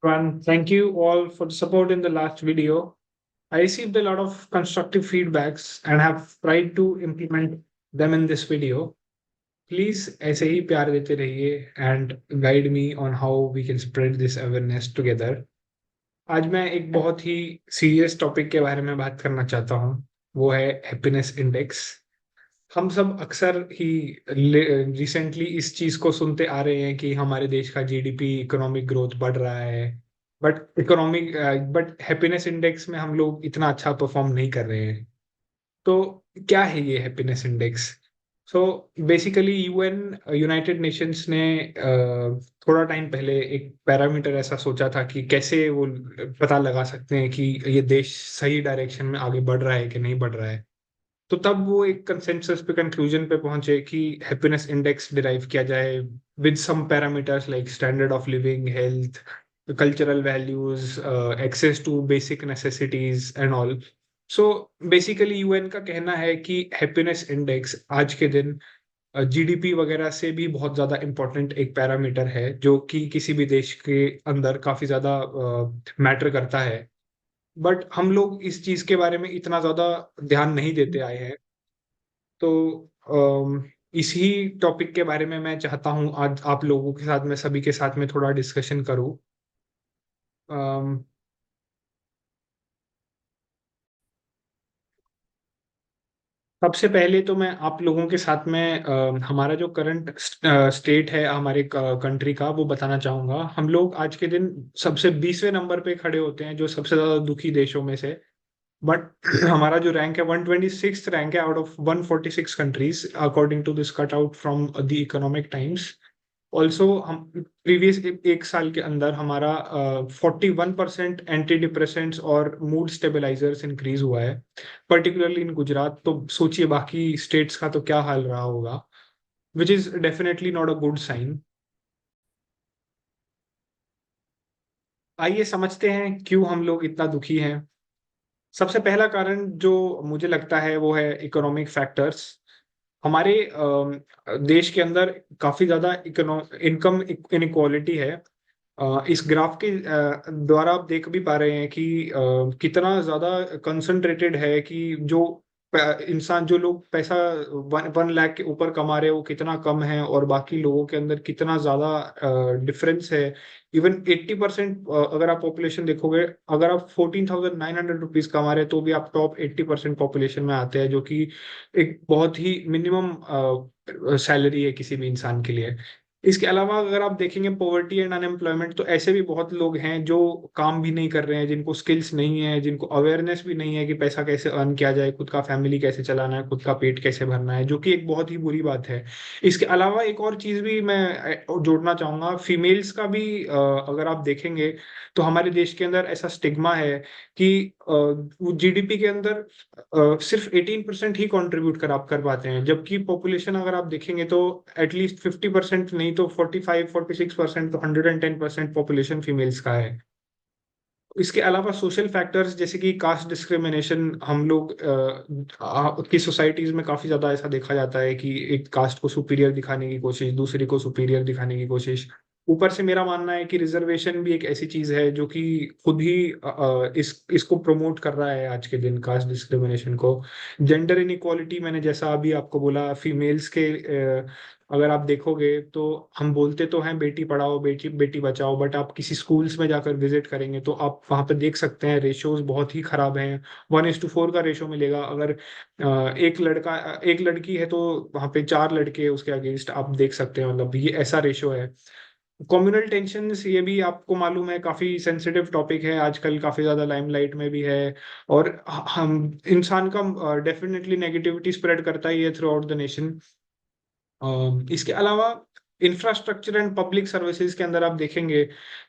One, thank you all for the support in the last video. I received a lot of constructive feedbacks and have tried to implement them in this video. Please ऐसे ही प्यार देते रहिए and guide me on how we can spread this awareness together. आज मैं एक बहुत ही serious topic के बारे में बात करना चाहता हूँ। वो है हैप्पीनेस इंडेक्स। हम सब अक्सर ही रिसेंटली इस चीज को सुनते आ रहे हैं कि हमारे देश का जीडीपी इकोनॉमिक ग्रोथ बढ़ रहा है। बट हैप्पीनेस इंडेक्स में हम लोग इतना अच्छा परफॉर्म नहीं कर रहे हैं। तो क्या है ये happiness index? So basically United Nations ने थोड़ा टाइम पहले एक पैरामीटर ऐसा सोचा था कि कैसे वो पता लगा सकते हैं कि ये देश सही डायरेक्शन में आगे बढ़ रहा है कि नहीं बढ़ रहा है। तो तब वो एक कंसेंसस पे कंक्लूजन पे पहुंचे कि हैप्पीनेस इंडेक्स डिराइव किया जाए with some parameters like standard of living, health, cultural values, access to basic necessities and all. So basically UN का कहना है कि हैप्पीनेस इंडेक्स आज के दिन जीडीपी वगैरह से भी बहुत ज्यादा इम्पोर्टेंट एक पैरामीटर है जो कि किसी भी देश के अंदर काफी ज्यादा मैटर करता है। बट हम लोग इस चीज के बारे में इतना ज्यादा ध्यान नहीं देते आए हैं। तो इसी टॉपिक के बारे में मैं चाहता हूँ आज आप लोगों के साथ, मैं सभी के साथ में थोड़ा डिस्कशन करूँ। अम, सबसे पहले तो मैं आप लोगों के साथ में हमारा जो करंट स्टेट है हमारे कंट्री का वो बताना चाहूंगा। हम लोग आज के दिन सबसे 20वें नंबर पे खड़े होते हैं जो सबसे ज्यादा दुखी देशों में से। बट हमारा जो रैंक है 126 रैंक है out of 146 countries according to this cut out from the Economic Times. Also हम प्रीवियस एक साल के अंदर हमारा 41% एंटी डिप्रेसेंट्स और मूड स्टेबलाइजर्स इंक्रीज हुआ है, पर्टिकुलरली इन गुजरात। तो सोचिए बाकी स्टेट्स का तो क्या हाल रहा होगा, which is definitely not a good sign. आइए समझते हैं क्यों हम लोग इतना दुखी हैं। सबसे पहला कारण जो मुझे लगता है वो है इकोनॉमिक फैक्टर्स। हमारे देश के अंदर काफी ज्यादा इनकम इनक्वालिटी है। इस ग्राफ के द्वारा आप देख भी पा रहे हैं कि कितना ज्यादा कंसंट्रेटेड है कि जो इंसान, जो लोग पैसा 1 लाख के ऊपर कमा रहे हैं वो कितना कम है और बाकी लोगों के अंदर कितना ज्यादा डिफरेंस है। इवन 80%, अगर आप पॉपुलेशन देखोगे, अगर आप 14,900 रुपीज कमा रहे हैं तो भी आप टॉप 80% पॉपुलेशन में आते हैं, जो कि एक बहुत ही मिनिमम सैलरी है किसी भी इंसान के लिए। इसके अलावा अगर आप देखेंगे पॉवर्टी एंड अनएम्प्लॉयमेंट, तो ऐसे भी बहुत लोग हैं जो काम भी नहीं कर रहे हैं, जिनको स्किल्स नहीं है, जिनको अवेयरनेस भी नहीं है कि पैसा कैसे अर्न किया जाए, खुद का फैमिली कैसे चलाना है, खुद का पेट कैसे भरना है, जो कि एक बहुत ही बुरी बात है। इसके अलावा एक और चीज भी मैं जोड़ना चाहूंगा, फीमेल्स का भी। अगर आप देखेंगे तो हमारे देश के अंदर ऐसा स्टिग्मा है कि जीडीपी के अंदर सिर्फ 18% ही कंट्रीब्यूट कर पाते हैं, जबकि पॉपुलेशन अगर आप देखेंगे तो एटलीस्ट 50% नहीं तो 45-46%, तो 110% पॉपुलेशन फीमेल्स का है। इसके अलावा सोशल फैक्टर्स जैसे कि कास्ट डिस्क्रिमिनेशन, हम लोग की सोसाइटीज में काफी ज्यादा ऐसा देखा जाता है कि एक कास्ट को सुपीरियर दिखाने की कोशिश, दूसरे को सुपीरियर दिखाने की कोशिश। ऊपर से मेरा मानना है कि रिजर्वेशन भी एक ऐसी चीज है जो कि खुद ही इसको प्रमोट कर रहा है आज के दिन, कास्ट डिस्क्रिमिनेशन को। जेंडर इनइक्वालिटी, मैंने जैसा अभी आपको बोला, फीमेल्स के अगर आप देखोगे तो हम बोलते तो हैं बेटी पढ़ाओ बेटी बेटी बचाओ, बट आप किसी स्कूल्स में जाकर विजिट करेंगे तो आप वहां पर देख सकते हैं रेशियोज बहुत ही खराब हैं। 1:4 का रेशियो मिलेगा। अगर एक लड़की है तो वहां पे 4 लड़के उसके अगेंस्ट आप देख सकते हैं, मतलब ये ऐसा रेशियो है। कम्युनल टेंशन्स, ये भी आपको मालूम है काफी सेंसिटिव टॉपिक है, आजकल काफी ज्यादा लाइमलाइट में भी है। और हम इंसान का डेफिनेटली नेगेटिविटी स्प्रेड करता ही है थ्रू आउट द नेशन। इसके अलावा इंफ्रास्ट्रक्चर एंड पब्लिक सर्विसेज के अंदर आप देखेंगे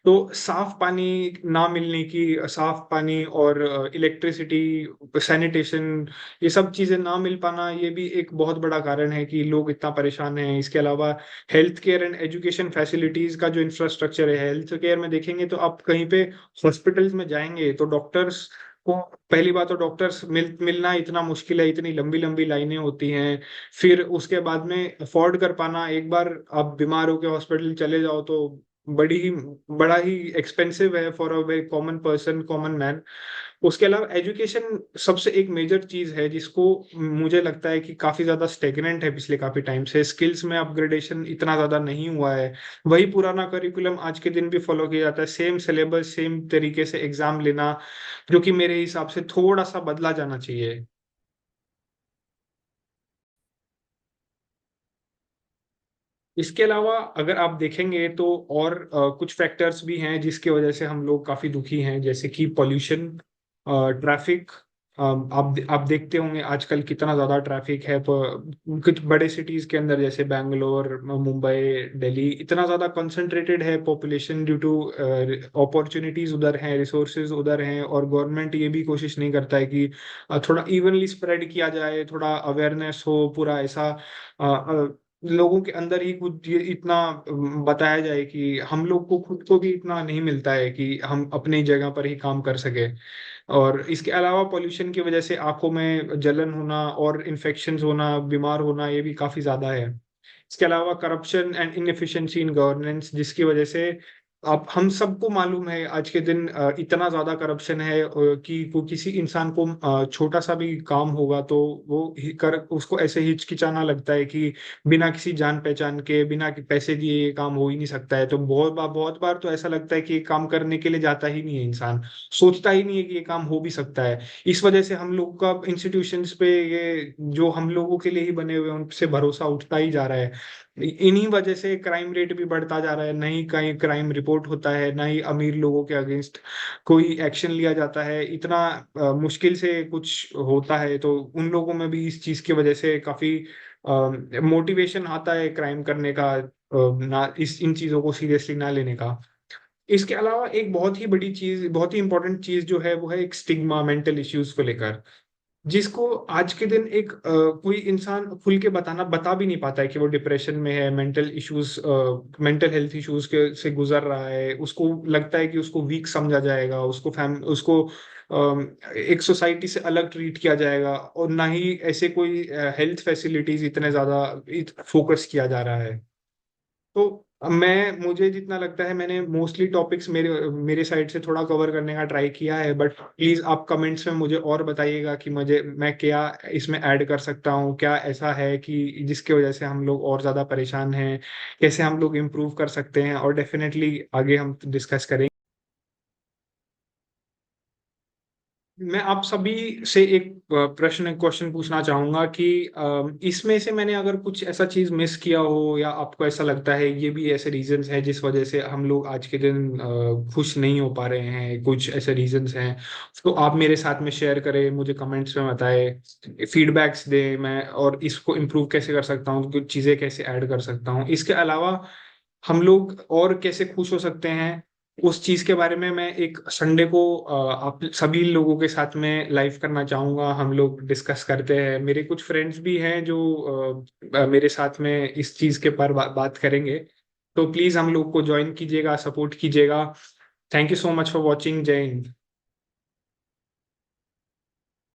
तो साफ पानी ना मिलने की, साफ पानी और इलेक्ट्रिसिटी, सैनिटेशन, ये सब चीजें ना मिल पाना, ये भी एक बहुत बड़ा कारण है कि लोग इतना परेशान हैं। इसके अलावा health care and education facilities का जो इंफ्रास्ट्रक्चर है, हेल्थ केयर में देखेंगे तो आप कहीं पे हॉस्पिटल्स में जाएंगे तो डॉक्टर्स को, पहली बात तो डॉक्टर्स मिलना इतना मुश्किल है, इतनी लंबी लंबी लाइनें होती हैं। फिर उसके बाद में अफोर्ड कर पाना, एक बार आप बीमार होकर हॉस्पिटल चले जाओ तो बड़ी ही बड़ा ही एक्सपेंसिव है for a way common person, common man. उसके अलावा एजुकेशन सबसे एक मेजर चीज है जिसको मुझे लगता है कि काफी ज्यादा स्टेगनेंट है पिछले काफी टाइम से। स्किल्स में अपग्रेडेशन इतना ज्यादा नहीं हुआ है। वही पुराना करिकुलम आज के दिन भी फॉलो किया जाता है, सेम सिलेबस, सेम तरीके से एग्जाम लेना, जो कि मेरे हिसाब से थोड़ा सा बदला जाना चाहिए। इसके अलावा अगर आप देखेंगे तो और कुछ फैक्टर्स भी हैं जिसकी वजह से हम लोग काफी दुखी हैं, जैसे कि पॉल्यूशन, ट्रैफिक। आप देखते होंगे आजकल कितना ज्यादा ट्रैफिक है। कुछ बड़े सिटीज के अंदर जैसे बैंगलोर, मुंबई, दिल्ली, इतना ज्यादा कंसंट्रेटेड है पॉपुलेशन ड्यू टू अपॉर्चुनिटीज उधर हैं, रिसोर्सेज उधर हैं, और गवर्नमेंट ये भी कोशिश नहीं करता है कि थोड़ा इवनली स्प्रेड किया जाए, थोड़ा अवेयरनेस हो, पूरा ऐसा लोगों के अंदर ही कुछ ये इतना बताया जाए कि हम लोग को खुद को भी इतना नहीं मिलता है कि हम अपनी जगह पर ही काम कर सके। और इसके अलावा पॉल्यूशन की वजह से आंखों में जलन होना और इन्फेक्शंस होना, बीमार होना, ये भी काफी ज्यादा है। इसके अलावा corruption and inefficiency in governance, जिसकी वजह से अब हम सबको मालूम है आज के दिन इतना ज्यादा करप्शन है कि वो किसी इंसान को छोटा सा भी काम होगा तो वो उसको ऐसे हिचकिचाना लगता है कि बिना किसी जान पहचान के, बिना कि पैसे दिए ये काम हो ही नहीं सकता है। तो बहुत बार तो ऐसा लगता है कि ये काम करने के लिए जाता ही नहीं है इंसान, सोचता ही नहीं है कि ये काम हो भी सकता है। इस वजह से हम लोग का इंस्टीट्यूशंस पे, ये जो हम लोगों के लिए ही बने हुए हैं, उनसे भरोसा उठता ही जा रहा है। इन्हीं वजह से क्राइम रेट भी बढ़ता जा रहा है, ना ही कहीं क्राइम रिपोर्ट होता है, ना ही अमीर लोगों के अगेंस्ट कोई एक्शन लिया जाता है। इतना मुश्किल से कुछ होता है, तो उन लोगों में भी इस चीज की वजह से काफी मोटिवेशन आता है क्राइम करने का, ना इस इन चीजों को सीरियसली ना लेने का। इसके अलावा एक बहुत ही बड़ी चीज, बहुत ही इंपॉर्टेंट चीज जो है वो है एक स्टिग्मा, मेंटल इश्यूज को लेकर, जिसको आज के दिन एक कोई इंसान खुल के बता भी नहीं पाता है कि वो डिप्रेशन में है, mental issues, mental health issues के से गुजर रहा है। उसको लगता है कि उसको वीक समझा जाएगा, उसको एक सोसाइटी से अलग ट्रीट किया जाएगा, और ना ही ऐसे कोई हेल्थ फैसिलिटीज इतने ज्यादा फोकस किया जा रहा है। तो मुझे जितना लगता है मैंने मोस्टली टॉपिक्स मेरे मेरे साइड से थोड़ा कवर करने का ट्राई किया है, बट प्लीज आप कमेंट्स में मुझे और बताइएगा कि मैं क्या इसमें ऐड कर सकता हूँ, क्या ऐसा है कि जिसकी वजह से हम लोग और ज्यादा परेशान हैं, कैसे हम लोग इम्प्रूव कर सकते हैं, और डेफिनेटली आगे हम डिस्कस करेंगे। मैं आप सभी से एक क्वेश्चन पूछना चाहूंगा कि इसमें से मैंने अगर कुछ ऐसा चीज मिस किया हो, या आपको ऐसा लगता है ये भी ऐसे रीजंस हैं जिस वजह से हम लोग आज के दिन खुश नहीं हो पा रहे हैं, कुछ ऐसे रीजंस हैं, तो आप मेरे साथ में शेयर करें, मुझे कमेंट्स में बताएं, फीडबैक्स दें, मैं और इसको इम्प्रूव कैसे कर सकता हूँ, कुछ चीजें कैसे ऐड कर सकता हूँ। इसके अलावा हम लोग और कैसे खुश हो सकते हैं, उस चीज के बारे में मैं एक संडे को आप सभी लोगों के साथ में लाइव करना चाहूंगा। हम लोग डिस्कस करते हैं, मेरे कुछ फ्रेंड्स भी हैं जो मेरे साथ में इस चीज के पर बात करेंगे। तो प्लीज हम लोग को ज्वाइन कीजिएगा, सपोर्ट कीजिएगा। Thank you so much for watching. जय हिंद।